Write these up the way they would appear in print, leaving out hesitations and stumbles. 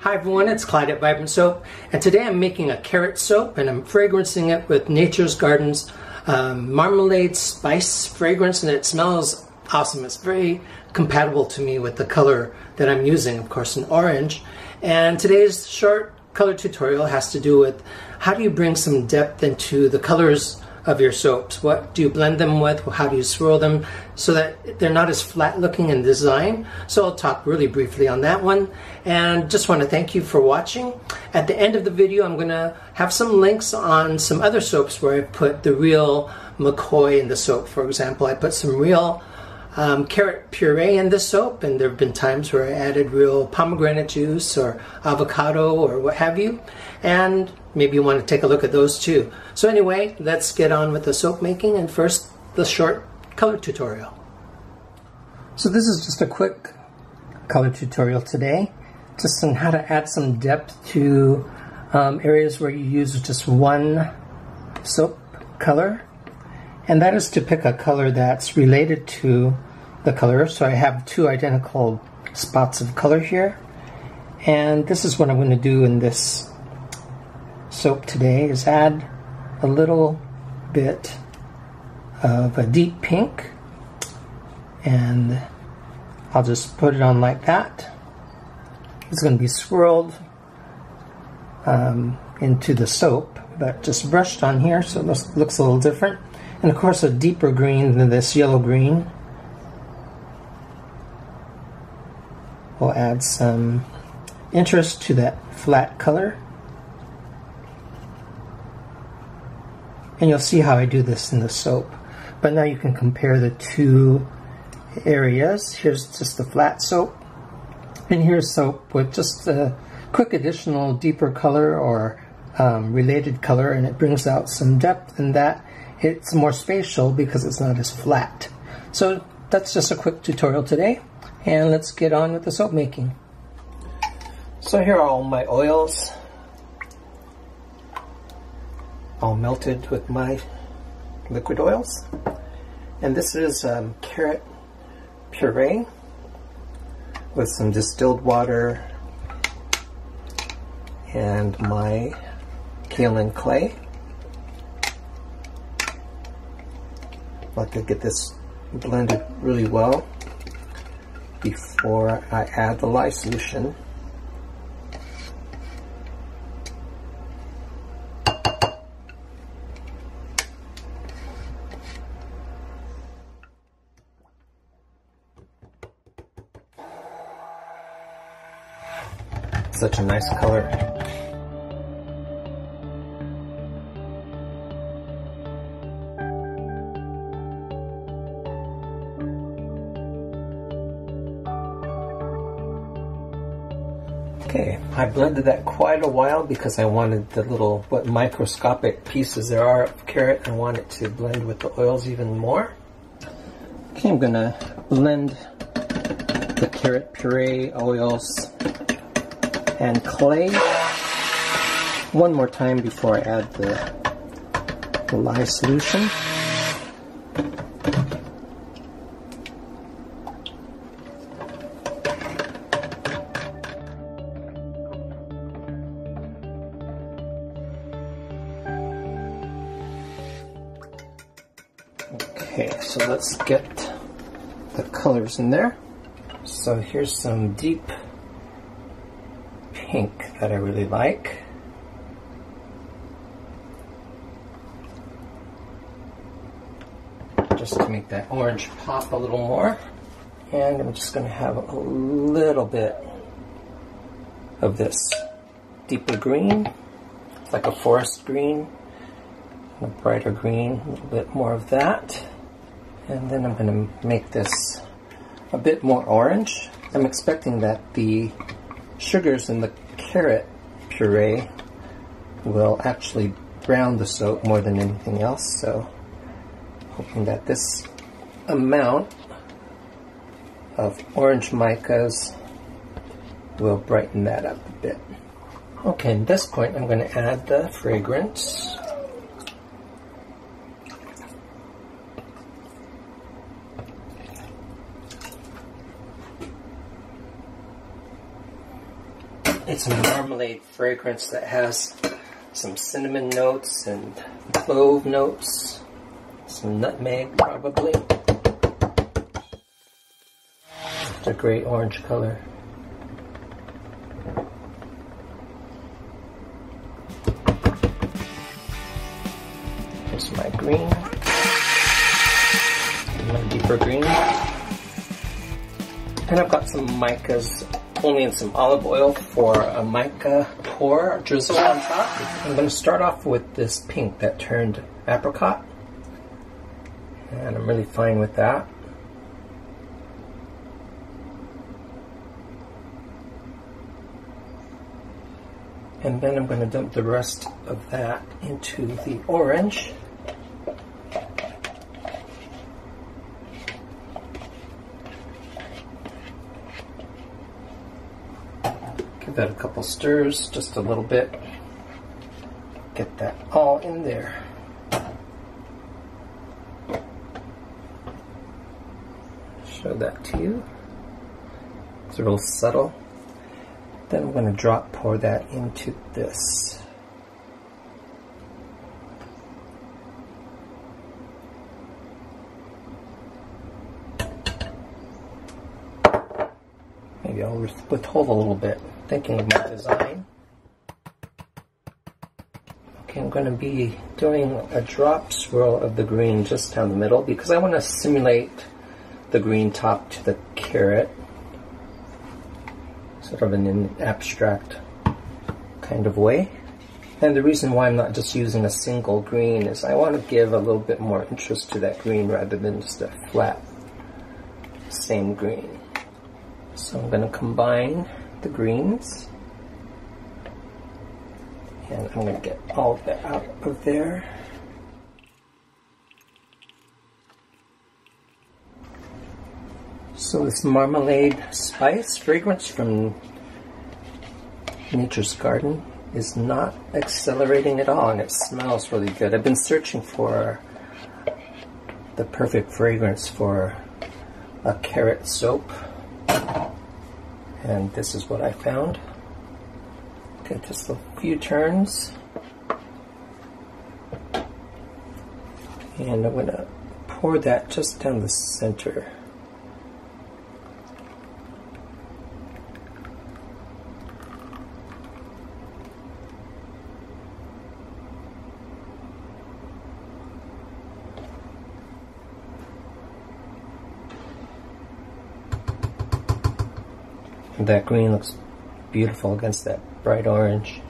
Hi everyone, it's Clyde at Vibrant Soap, and today I'm making a carrot soap and I'm fragrancing it with Nature's Garden's Marmalade Spice fragrance, and it smells awesome. It's very compatible to me with the color that I'm using, of course, an orange. And today's short color tutorial has to do with how do you bring some depth into the colors of your soaps. What do you blend them with? How do you swirl them so that they're not as flat looking in design? So I'll talk really briefly on that one, and just want to thank you for watching. At the end of the video I'm going to have some links on some other soaps where I put the real McCoy in the soap. For example, I put some real carrot puree in this soap, and there have been times where I added real pomegranate juice or avocado or what have you, and maybe you want to take a look at those too. So anyway, let's get on with the soap making, and first the short color tutorial. So this is just a quick color tutorial today, just on how to add some depth to areas where you use just one soap color. And that is to pick a color that's related to the color. So I have two identical spots of color here. And this is what I'm going to do in this soap today, is add a little bit of a deep pink. And I'll just put it on like that. It's going to be swirled into the soap, but just brushed on here so it looks a little different. And of course a deeper green than this yellow green will add some interest to that flat color. And you'll see how I do this in the soap. But now you can compare the two areas. Here's just the flat soap, and here's soap with just a quick additional deeper color or related color, and it brings out some depth in that. It's more spatial because it's not as flat. So that's just a quick tutorial today, and let's get on with the soap making. So here are all my oils, all melted with my liquid oils. And this is carrot puree with some distilled water and my kaolin clay. I'd like to get this blended really well before I add the lye solution. Such a nice color. Okay, I blended that quite a while because I wanted the little, what microscopic pieces there are of carrot. I want it to blend with the oils even more. Okay, I'm gonna blend the carrot puree, oils, and clay one more time before I add the lye solution. Okay, so let's get the colors in there. So here's some deep pink that I really like. Just to make that orange pop a little more. And I'm just going to have a little bit of this deeper green. It's like a forest green. A brighter green, a little bit more of that. And then I'm going to make this a bit more orange. I'm expecting that the sugars in the carrot puree will actually brown the soap more than anything else, so hoping that this amount of orange micas will brighten that up a bit. Okay, at this point I'm going to add the fragrance. It's a marmalade fragrance that has some cinnamon notes and clove notes, some nutmeg probably. It's a great orange color. Here's my green, my deeper green. And I've got some micas, only in some olive oil for a mica pour, drizzle on top. I'm going to start off with this pink that turned apricot. And I'm really fine with that. And then I'm going to dump the rest of that into the orange. Give that a couple stirs, just a little bit. Get that all in there. Show that to you. It's real subtle. Then I'm going to pour that into this. Maybe I'll withhold a little bit, thinking of my design. Okay, I'm going to be doing a drop swirl of the green just down the middle because I want to simulate the green top to the carrot. Sort of in an abstract kind of way. And the reason why I'm not just using a single green is I want to give a little bit more interest to that green rather than just a flat same green. So I'm going to combine the greens and I'm going to get all of that out of there. So this marmalade spice fragrance from Nature's Garden is not accelerating at all, and it smells really good. I've been searching for the perfect fragrance for a carrot soap, and this is what I found. Okay, just a few turns, and I'm going to pour that just down the center. That green looks beautiful against that bright orange.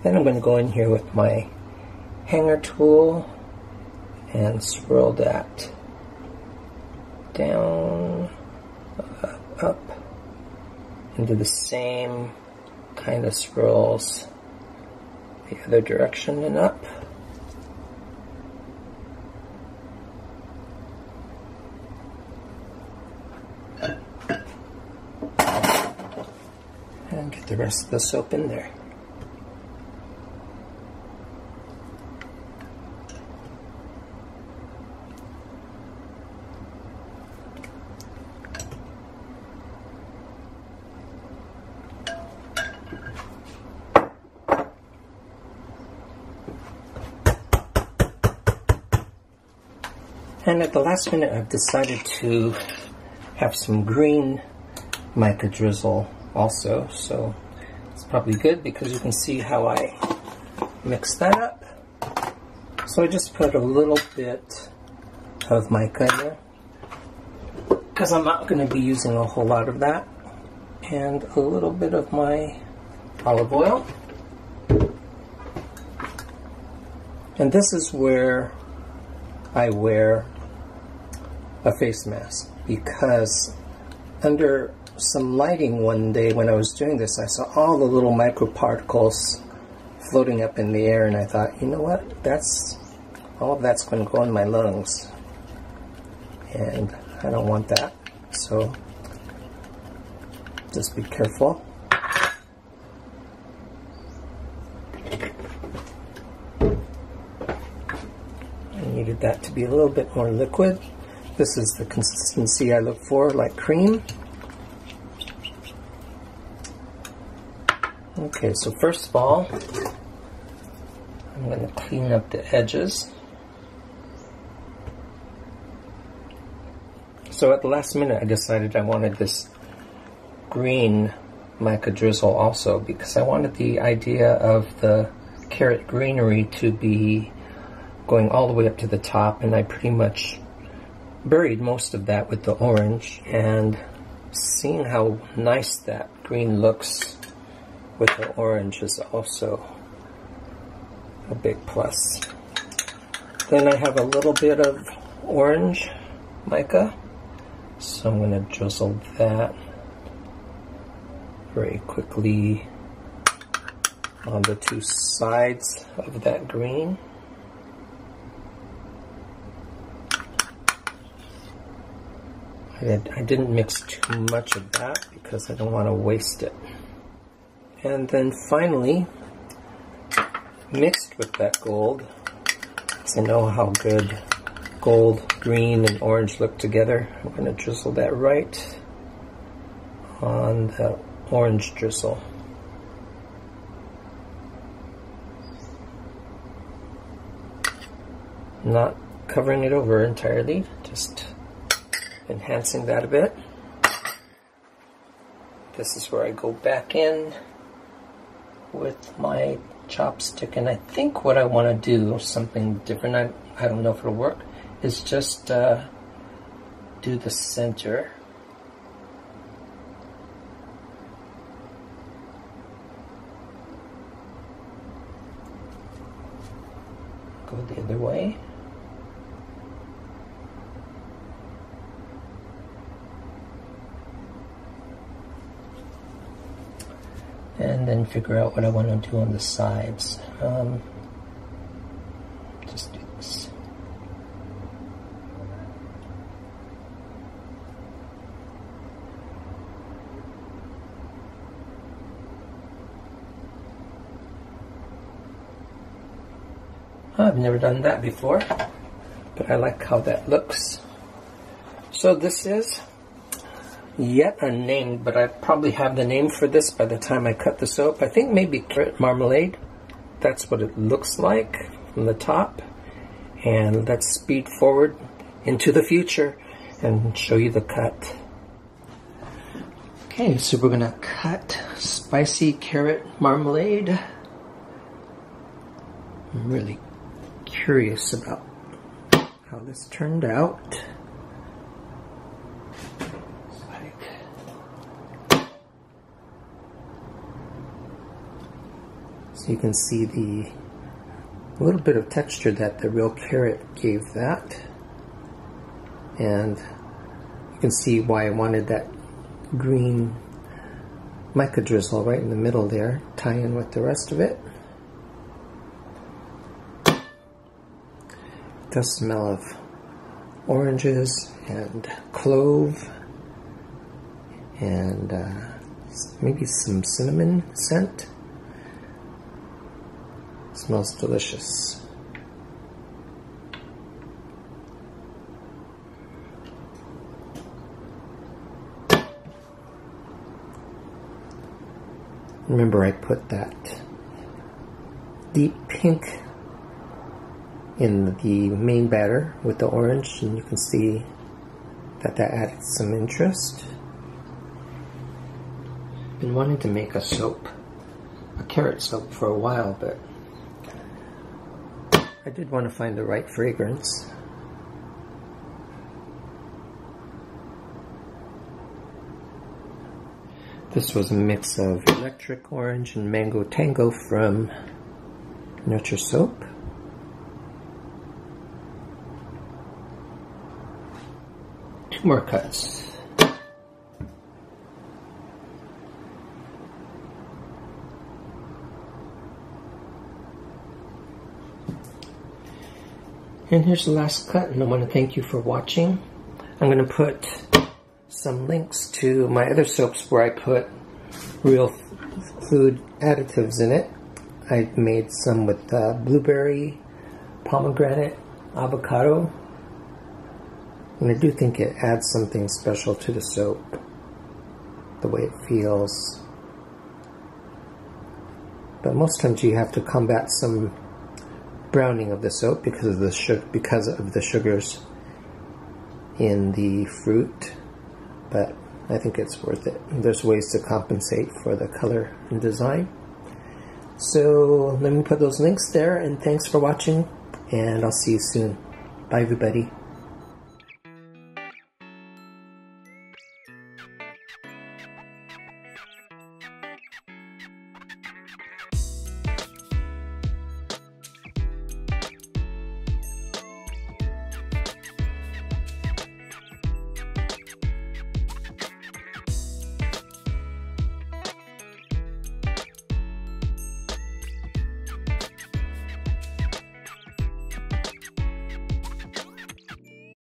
Then I'm going to go in here with my hanger tool and swirl that down, up, into the same kind of swirls the other direction and up. And get the rest of the soap in there. And at the last minute, I've decided to have some green mica drizzle also, so it's probably good because you can see how I mix that up. So I just put a little bit of mica in there because I'm not going to be using a whole lot of that, and a little bit of my olive oil. And this is where I wear a face mask, because under some lighting one day when I was doing this, I saw all the little microparticles floating up in the air, and I thought, you know what, all of that's going to go in my lungs, and I don't want that. So just be careful. that to be a little bit more liquid. This is the consistency I look for, like cream. Okay, so first of all, I'm going to clean up the edges. So at the last minute I decided I wanted this green mica drizzle also, because I wanted the idea of the carrot greenery to be going all the way up to the top, and I pretty much buried most of that with the orange, and seeing how nice that green looks with the orange is also a big plus. Then I have a little bit of orange mica, so I'm going to drizzle that very quickly on the two sides of that green. I didn't mix too much of that because I don't want to waste it. And then finally, mixed with that gold, because I know how good gold, green, and orange look together, I'm going to drizzle that right on the orange drizzle. Not covering it over entirely, just enhancing that a bit. This is where I go back in with my chopstick, and I think what I want to do, something different, I don't know if it'll work, is just do the center. Go the other way. And then figure out what I want to do on the sides. Just do this. I've never done that before, but I like how that looks. So this is yet unnamed, but I probably have the name for this by the time I cut the soap. I think maybe carrot marmalade. That's what it looks like from the top. And let's speed forward into the future and show you the cut. Okay, so we're gonna cut spicy carrot marmalade. I'm really curious about how this turned out. So you can see the little bit of texture that the real carrot gave that. And you can see why I wanted that green mica drizzle right in the middle there, tie in with the rest of it. It does smell of oranges and clove and maybe some cinnamon scent. Smells delicious. Remember, I put that deep pink in the main batter with the orange, and you can see that that added some interest. Been wanting to make a soap, a carrot soap, for a while, but I did want to find the right fragrance. This was a mix of electric orange and mango tango from Nurture Soap. Two more cuts. And here's the last cut, and I want to thank you for watching. I'm going to put some links to my other soaps where I put real food additives in it. I made some with blueberry, pomegranate, avocado. And I do think it adds something special to the soap, the way it feels. But most times you have to combat some browning of the soap because of the sugars in the fruit. But I think it's worth it. There's ways to compensate for the color and design. So let me put those links there, and thanks for watching, and I'll see you soon. Bye everybody.